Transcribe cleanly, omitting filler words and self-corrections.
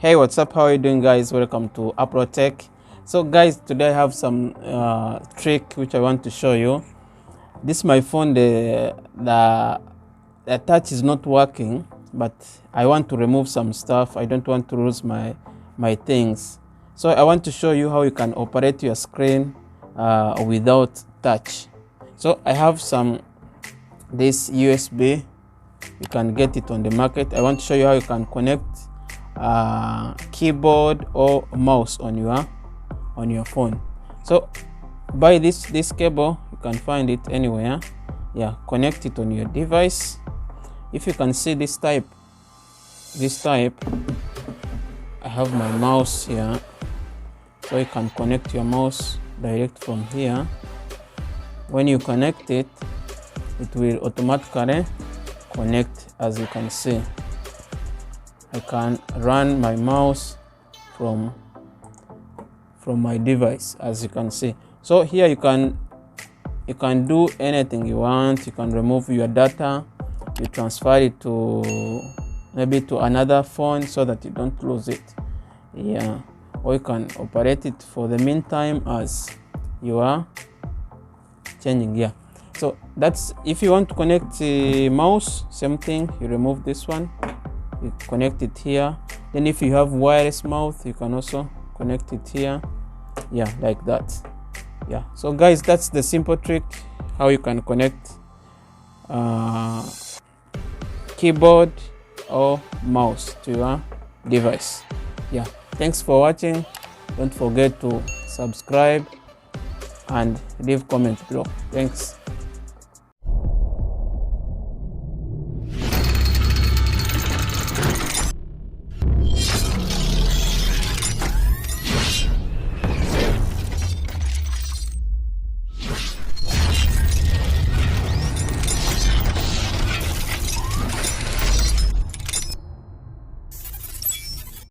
Hey, what's up? How are you doing, guys? Welcome to Apro Tech. So guys, today I have some trick which I want to show you. This my phone, the touch is not working, but I want to remove some stuff. I don't want to lose my things, so I want to show you how you can operate your screen without touch. So I have this USB. You can get it on the market. I want to show you how you can connect keyboard or mouse on your phone. So buy this cable. You can find it anywhere. Yeah, connect it on your device. If you can see this type, I have my mouse here, so you can connect your mouse direct from here. When you connect it, it will automatically connect. As you can see, I can run my mouse from my device, as you can see. So here you can do anything you want. You can remove your data, you transfer it to maybe to another phone so that you don't lose it. Yeah, or you can operate it for the meantime as you are changing. Yeah, so that's if you want to connect the mouse, same thing. You remove this one, you connect it here. Then if you have wireless mouse, you can also connect it here. Yeah, like that. Yeah, so guys, that's the simple trick how you can connect keyboard or mouse to your device. Yeah, thanks for watching. Don't forget to subscribe and leave comment below. Thanks.